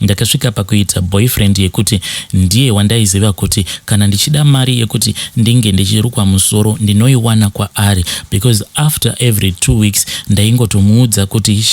ndakasvika pakuita boyfriend yekuti ndiye wandaiziva kuti kana ndichida mari yekuti ndinge ndichirukwa musoro ndinoiwana kwaari, because after every 2 weeks ndaingotomuudza kuti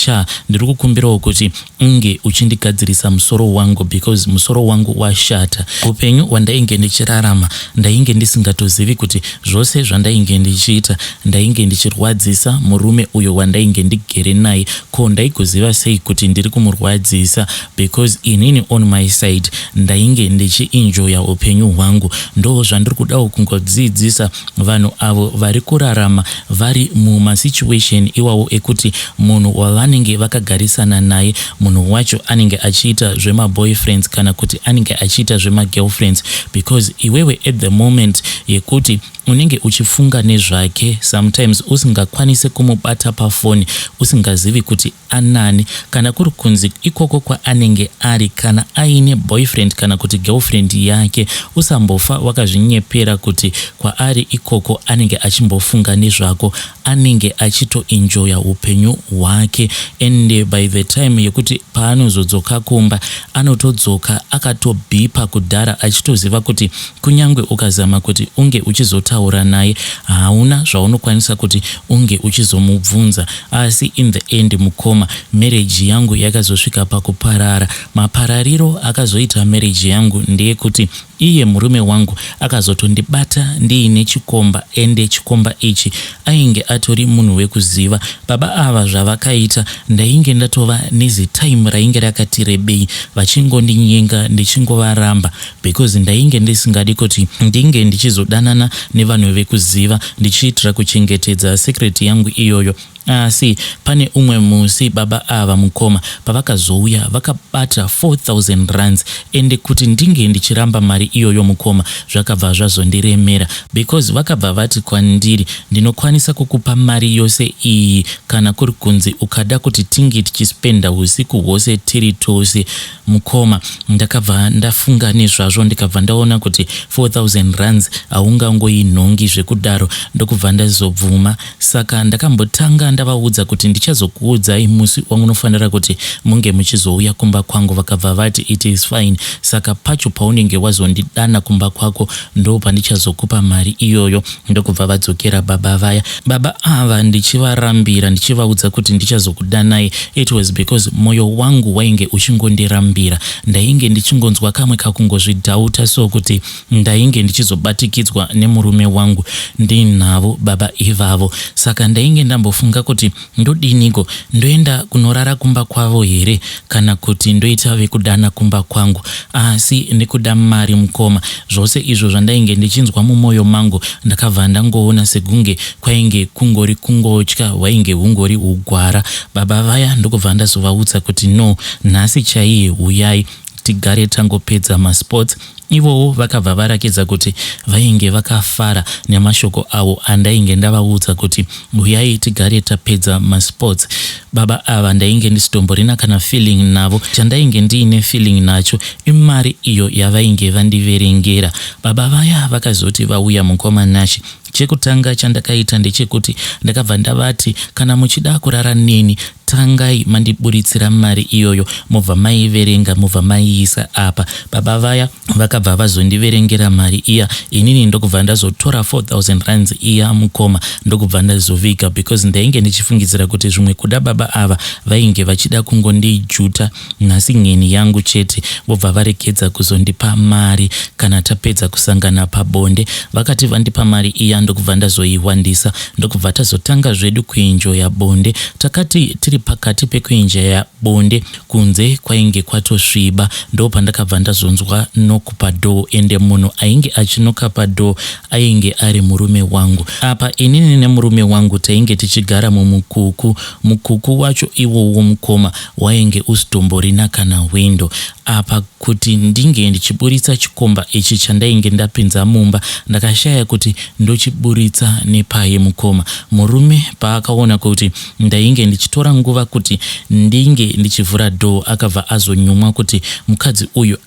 ndiri kukumbirawo kuti unge uchindigadzirisa musoro wangu because musoro wangu washata. Upenyu hwandainge ndichirarama ndainge ndisingatozivi kuti zvose zvandainge ndichiita ndainge ndichirwadzisa murume uyo wandainge ndigere naye. Ko ndaikuziva sei kuti ndiri kumurwadzisa? Because inini on my side ndainge ndichienjoya upenyu hwangu. Ndo zvandiri kudawo kungodzidzisa vanhu avo vari kurarama vari mumasituation iwawo ekuti munhu wavanenge vakagarisana naye, munhu wacho anenge achiita zvemaboyfriends kana kuti anenge achiita zvemagirlfriends, because iwewe at the moment yekuti unenge uchifunga nezvake, sometimes usingakwanise kumubata pafoni, usingazivi kuti anani, kana kuri kunzi ikoko kwaanenge ari, kana aine boyfriend kana kuti girlfriend yake, usambofa wakazvinyepera kuti kwaari ikoko anenge achimbofunga nezvako, anenge achitoenjoya upenyu hwake. And by the time yekuti paanozodzoka kumba anotodzoka akatobhipa kudhara, achitoziva kuti kunyangwe ukazama kuti unge uchizotaura naye hauna zvaunokwanisa kuti unge uchizomubvunza. Asi in the end mukoma, marriage yangu yakazosvika pakuparara. Maparariro akazoita marriage yangu ndeyekuti iye murume wangu akazotondibata ndiine chikomba, ende chikomba ichi ainge atori munhu wekuziva. Baba ava zvavakaita ndainge ndatova nezitime rainge rakati rebei vachingondinyenga ndichingovaramba, because ndainge ndisingadi kuti ndinge ndichizodanana nevanhu vekuziva ndichiitira kuchengetedza secrecy yangu iyoyo. Asi pane umwe musi baba ava mukoma pavakazouya vakabata 4,000 rands, ende kuti ndinge ndichiramba mari iyoyo mukoma zvakabva zvazondiremera, because vakabva vati kwandiri ndinokwanisa kukupa mari yose iyi kana kuri kunzi ukada kuti tinge tichispenda usiku hwose tiri tose. Mukoma, ndakabva ndafunga nezvazvo ndikabva ndaona kuti 4,000 rands haungangoinhongi zvekudaro, ndokubva ndazobvuma. Saka ndakambotanga ndavaudza kuti ndichazokuudzai musi wamunofanira kuti munge muchizouya kumba kwangu. Vakabva vati it is fine. Saka pacho paunenge wazondidana kumba kwako ndo pandichazokupa mari iyoyo. Ndokubva vadzokera baba vaya. Baba ava ndichivarambira ndichivaudza kuti ndichazokudanai, it was because moyo wangu wainge uchingondirambira. Ndainge ndichingonzwa kamwe kakungozvidhauta, so kuti ndainge ndichizobatikidzwa nemurume wangu ndinavo baba ivavo. Saka ndainge ndambofunga kuti ndodiniko, ndoenda kunorara kumba kwavo here kana kuti ndoita vekudana kumba kwangu. Asi nekuda mari mukoma, zvose izvo zvandainge ndichinzwa mumoyo mangu ndakabva ndangoona segunge kwainge kungori kungotya, wainge hungori ugwara. Baba vaya ndokubva ndazovaudza kuti no, nhasi chaiye uyai tigare tangopedza masports. Ivowo vakabva varakidza kuti vainge vakafara nemashoko avo andainge ndavaudza kuti uyai tigare tapedza masports. Baba ava ndainge ndisitomborina kana feeling navo. Chandainge ndiine feeling nacho imari iyo yavainge vandiverengera. Baba vaya vakazoti vauya mukoma nashi. Chekutanga chandakaita ndechekuti ndakabva ndavati kana muchida kurara neni tangai mandiburitsira mari iyoyo, mubva maiverenga mubva maiisa apa. Baba vaya vakabva vazondiverengera mari iya. Inini ndokubva ndazotora 4,000 rands iya mukoma ndokubva ndazoviga, because ndainge ndichifungidzira kuti zvimwe kuda baba ava vainge vachida kungondijuta nhasi ngeni yangu chete, vobva varegedza kuzondipa mari kana tapedza kusangana pabonde. Vakati vandipa mari iya ndokubva ndazoiwandisa, ndokubva tazotanga zvedu kuenjoya bonde. Takati tiri pakati pekuenjoya bonde kunze kwainge kwatosviba, ndo pandakabva ndazonzwa nokupa doo, ende munhu ainge achinoka padoo ainge ari murume wangu. Apa inini nemurume wangu tainge tichigara mumukuku. Mukuku wacho iwowo mukoma wainge usitomborina kana windo. Apa kuti ndinge ndichiburitsa chikomba ichi chandainge ndapinza mumba ndakashaya kuti ndochiburitsa nepaye mukoma. Murume paakaona kuti ndainge ndichitora nguva kuti ndinge ndichivhura doo akabva azonyumwa kuti mukadzi uyu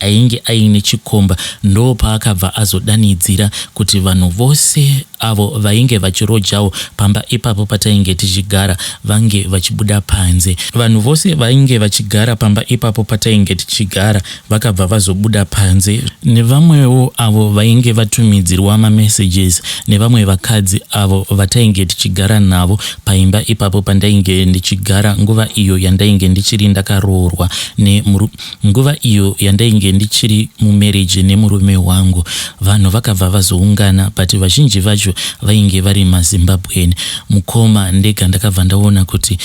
ainge aine chikomba. Ndo paakabva azodanidzira kuti vanhu vose avo vainge vachirojawo pamba ipapo patainge tichigara vange vachibuda panze. Vanhu vose vainge vachigara pamba ipapo patainge tichigara vakabva vazobuda panze, nevamwewo avo vainge vatumidzirwa mamessages nevamwe vakadzi avo vatainge tichigara navo paimba ipapo pandainge ndichigara nguva iyo yandainge ndichiri ndakaroorwa nguva iyo yandainge ndichiri mumarriage nemurume wangu. Vanhu vakabva vazoungana, but vazhinji vacho vainge vari maZimbabwean. Mukoma ndega ndakabva ndaona kuti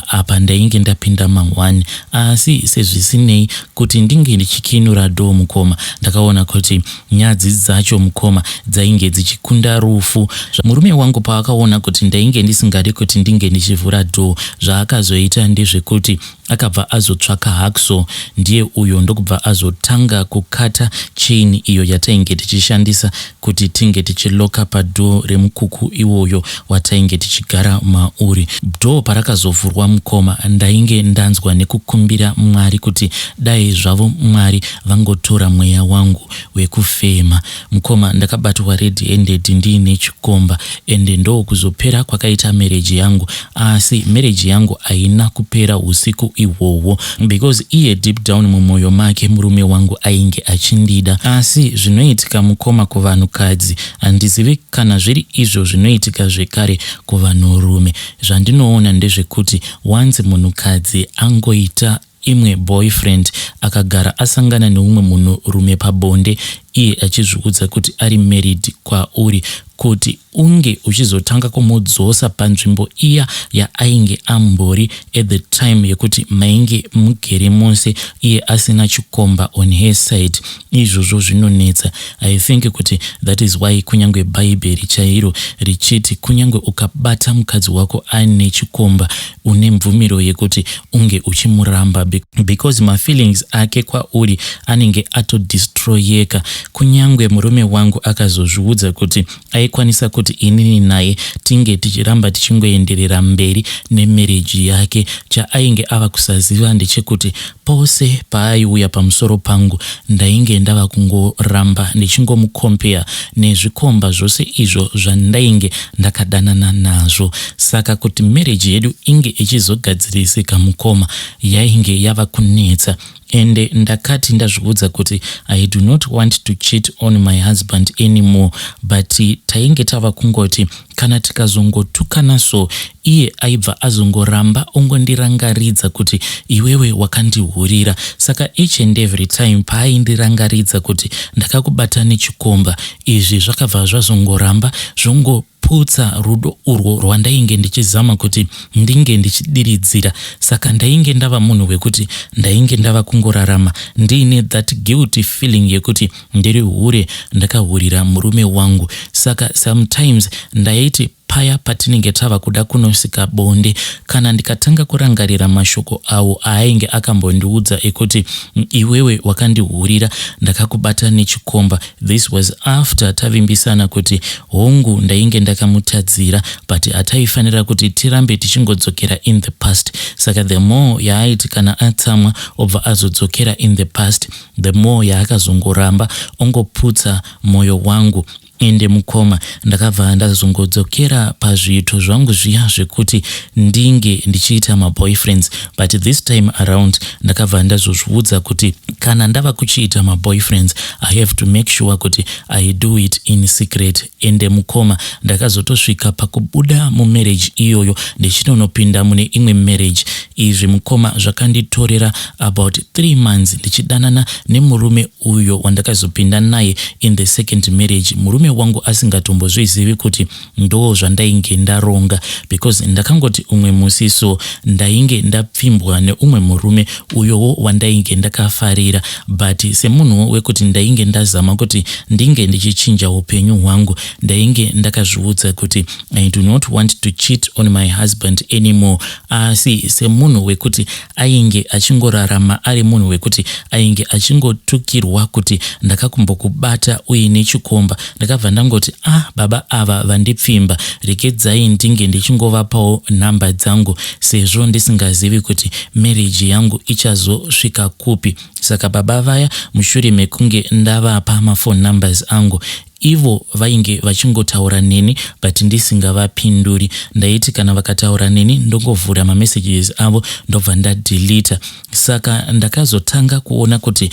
apa ndainge ndapinda mangwani, asi sezvisinei kuti ndinge ndichikinura dho mukoma ndakaona kuti nyadzi dzacho mukoma dzainge dzichikunda rufu. Murume wangu paakaona kuti ndainge ndisingadi kuti ndinge ndichivhura dho, zvaakazoita ndezvekuti akabva azotsvaka hacksaw, ndiye uyo ndokubva azotanga kukata chain iyo yatainge tichishandisa kuti tinge tichiloka padho remukuku iwoyo watainge tichigara mauri. Dho parakazovhurwa mukoma ndainge ndanzwa nekukumbira Mwari kuti dai zvavo Mwari vangotora mweya wangu wekufema. Mukoma ndakabatwa red handed ndiine chikomba, ende ndo kuzopera kwakaita marriage yangu, asi marriage yangu haina kupera usiku ihwohwo, because iye deep down mumwoyo make murume wangu ainge achindida. Asi zvinoitika mukoma kuvanhukadzi handizivi kana zviri izvo zvinoitika zvekare kuvanhurume. Zvandinoona ndezvekuti once munhukadzi angoita imwe boyfriend akagara asangana neumwe munhurume pabonde, iye achizviudza kuti ari married kwauri, kuti unge uchizotanga kumudzosa panzvimbo iya yaainge ambori at the time yekuti mainge mugere mose iye asina chikomba on her side. Izvozvo zvinonetsa. I think kuti that is why kunyange bhaibheri chairo richiti kunyange ukabata mukadzi wako ane chikomba une mvumiro yekuti unge uchimuramba, because mafeelings ake kwauri anenge atodestroyeka. Kunyange murume wangu akazozviudza kuti aikwanisa kuti inini naye tinge tichiramba tichingoenderera mberi nemarriage yake, chaainge ava kusaziva ndechekuti pose paaiuya pamusoro pangu ndainge ndava kungoramba ndichingomukompea nezvikomba zvose izvo zvandainge ndakadanana nazvo. Saka kuti marriage yedu inge ichizogadzirisika mukoma yainge yava kunetsa. Ende ndakati ndazviudza kuti I do not want to cheat on my husband anymore, but tainge tava kungoti kana tikazongotukana so iye aibva azongoramba ongondirangaridza kuti iwewe wakandihurira. Saka each and every time paaindirangaridza kuti ndakakubata nechikomba, izvi zvakabva zvazongoramba zvongoputsa rudo urwo rwandainge ndichizama kuti ndinge ndichidiridzira. Saka ndainge ndava munhu wekuti ndainge ndava kungorarama ndiine that guilty feeling yekuti ndiri hure ndakahurira murume wangu. Saka sometimes ndaiti paya patinenge tava kuda kunosika bonde, kana ndikatanga kurangarira mashoko awo ainge akambondiudza ekuti iwewe wakandihurira ndakakubata nechikomba, this was after tavimbisana kuti hongu ndainge ndakamutadzira, but ataifanira kuti tirambe tichingodzokera in the past. Saka the more yaaiti kana atsamwa obva azodzokera in the past, the more yaakazongoramba ongoputsa mwoyo wangu. Ende mukoma ndakabva ndazongodzokera pazviito zvangu zviya zvekuti ndinge ndichiita maboyfriends, but this time around ndakabva ndazozviudza kuti kana ndava kuchiita maboyfriends I have to make sure kuti I do it in secret. Ende mukoma ndakazotosvika pakubuda mumarriage iyoyo ndichitondopinda mune imwe marriage. Izvi mukoma zvakanditorera about 3 months ndichidanana nemurume uyo wandakazopinda naye in the second marriage, murume wangu asingatombozvizivi kuti ndo zvandainge ndaronga, because ndakangoti umwe musi so ndainge ndapfimbwa neumwe murume uyowo wandainge ndakafarira, but semunhu wekuti ndainge ndazama kuti ndinge ndichichinja upenyu hwangu ndainge ndakazviudza kuti I do not want to cheat on my husband anymore. Asi semunhu wekuti ainge achingorarama ari munhu wekuti ainge achingotukirwa kuti ndakakumbokubata uine chikomba, ndakabva ndangoti baba ava vandipfimba, regedzai ndinge ndichingovapawo nhamba dzangu sezvo ndisingazivi kuti marriage yangu ichazosvika kupi. Saka baba vaya mushure mekunge ndavapa mafone numbers angu, ivo vainge vachingotaura neni but ndisingavapinduri. Ndaiti kana vakataura neni ndongovhura mamessages avo ndobva ndadelita. Saka ndakazotanga kuona kuti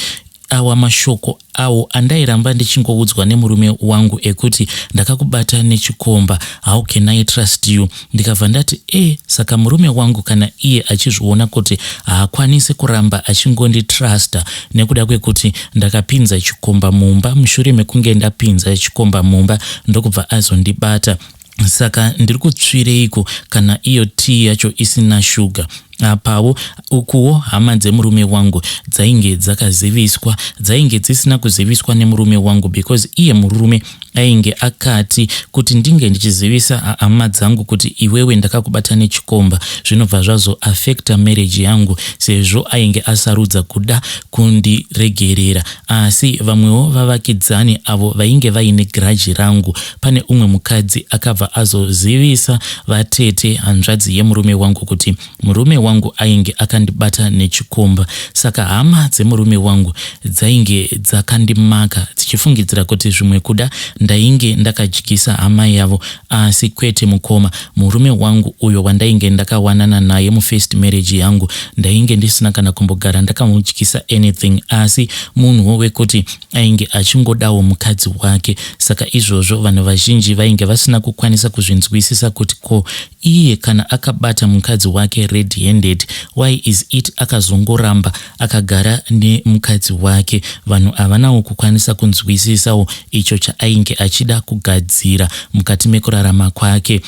awa mashoko awo andairamba ndichingoudzwa nemurume wangu ekuti ndakakubata nechikomba, how can I trust you? Ndikabva ndati saka murume wangu kana iye achizviona kuti haakwanisi kuramba achingonditrusta nekuda kwekuti ndakapinza chikomba mumba, mushure mekunge ndapinza chikomba mumba ndokubva azondibata. Saka ndiri kutsvireiko kana iyo tea yacho isina shuga? Apawo ukuwo hama dzemurume wangu dzainge dzakaziviswa, dzainge dzisina kuziviswa nemurume wangu because iye murume ainge akati kuti ndinge ndichizivisa hama dzangu kuti iwewe ndakakubata nechikomba zvinobva zvazoafekta marriage yangu, sezvo ainge asarudza kuda kundiregerera. Asi vamwewo vavakidzani avo vainge vaine grudge rangu, pane umwe mukadzi akabva azozivisa vatete hanzvadzi yemurume wangu kuti murume wangu ainge akandibata nechikomba. Saka hama dzemurume wangu dzainge dzakandimaka dzichifungidzira kuti zvimwe kuda ndainge ndakadyisa hama yavo. Asi kwete mukoma, murume wangu uyo wandainge ndakawanana naye mufirst marriage yangu ndainge ndisina kana kumbogara ndakamudyisa anything, asi munhu wekuti ainge achingodawo mukadzi wake. Saka izvozvo vanhu vazhinji vainge vasina kukwanisa kuzvinzwisisa kuti ko iye kana akabata mukadzi wake red handed, why is it akazongoramba akagara nemukadzi wake? Vanhu havanawo kukwanisa kunzwisisawo icho chaainge achida kugadzira mukati mekurarama kwake.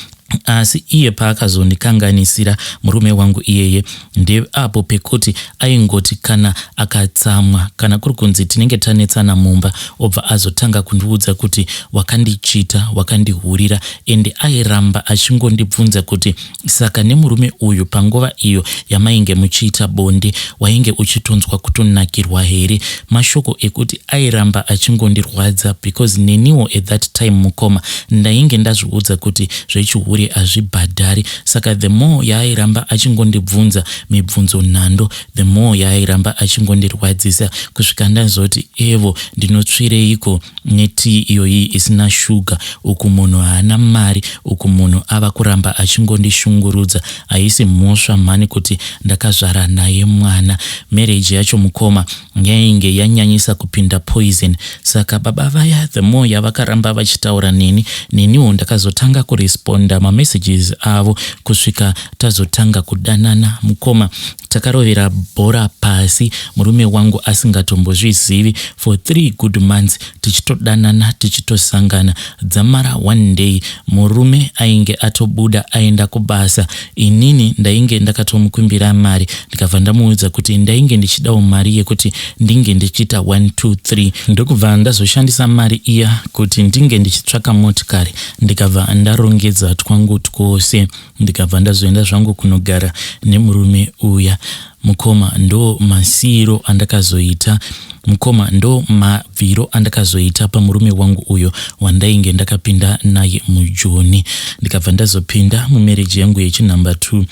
Asi iye paakazondikanganisira murume wangu iyeye, ndeapo pekuti aingoti kana akatsamwa kana kuri kunzi tinenge tanetsana mumba obva azotanga kundiudza kuti wakandichita, wakandihurira, ende airamba achingondibvunza kuti saka nemurume uyu panguva iyo yamainge muchiita bonde wainge uchitonzwa kutonakirwa here? Mashoko ekuti airamba achingondirwadza because neniwo at that time mukoma ndainge ndazviudza kuti zvechihuri azvibhadhari. Saka the more yaairamba achingondibvunza mibvunzo nhando, the more yaairamba achingondirwadzisa kusvika ndazoti evo ndinotsvireiko neti iyoyi isina shuga, uku munhu haana mari, uku munhu ava kuramba achingondishungurudza, haisi mhosva mhani kuti ndakazvara naye mwana. Marriage yacho mukoma yainge yanyanyisa kupinda poison. Saka baba vaya the more yavakaramba vachitaura neniwo ndakazotanga kuresponda messages avo kusvika tazotanga kudanana mukoma. Takarovera bhora pasi, murume wangu asingatombozvizivi for 3 good months, tichitodanana tichitosangana. Dzamara one day murume ainge atobuda aenda kubasa, inini ndainge ndakatomukumbira mari, ndikabva ndamuudza kuti ndainge ndichidawo mari yekuti ndinge ndichiita 1 2 3. Ndokubva ndazoshandisa mari iya kuti ndinge ndichitsvaka motikari, ndikabva ndarongedza twangu twose, ndikabva ndazoenda zvangu kunogara nemurume uya. Mukoma ndo masiro andakazoita, mukoma ndo mabviro andakazoita pamurume wangu uyo wandainge ndakapinda naye mujoni. Ndikabva ndazopinda mumarriage yangu yechinumber 2,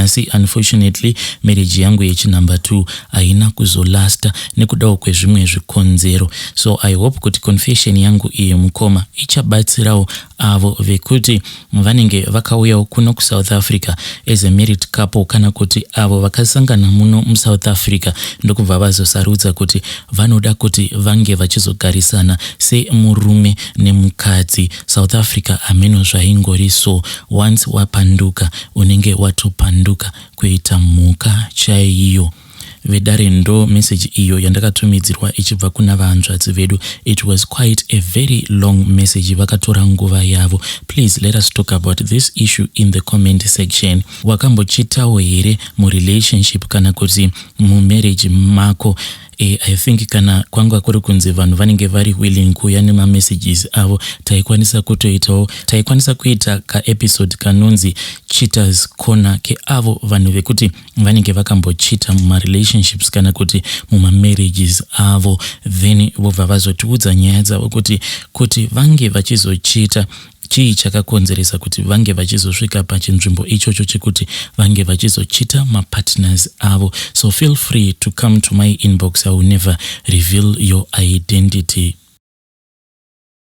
asi unfortunately marriage yangu yechinumber 2 haina kuzolasta nekudawo kwezvimwe zvikonzero. So I hope kuti confession yangu iyi mukoma ichabatsirawo avo vekuti vanenge vakauyawo kuno kuSouth Africa as a married couple, kana kuti avo vakasangana muno muSouth Africa ndokubva vazosarudza kuti vanoda kuti vange vachizogarisana semurume nemukadzi. South Africa hameno zvaingori so, once wapanduka unenge watopanduka kuita mhuka chaiyo. Vedare ndo message iyo yandakatumidzirwa ichibva kuna vahanzvadzi vedu. It was quite a very long message, vakatora nguva yavo. Please let us talk about this issue in the comment section. Wakambochitawo here murelationship kana kuti mumarriage mako? I think kana kwanga kuri kunzi vanhu vanenge vari willing kuuya nemamessages avo, taikwanisa kuita ka episode kanonzi cheaters corner keavo vanhu vekuti vanenge vakambochita mumarelationships kana kuti mumamarriages avo, then vobva vazotiudza nyaya dzavo kuti vange vachizochita chii chakakonzeresa kuti vange vachizosvika pachinzvimbo ichocho chekuti vange vachizochita mapartners avo. So feel free to come to my inbox. I will never reveal your identity.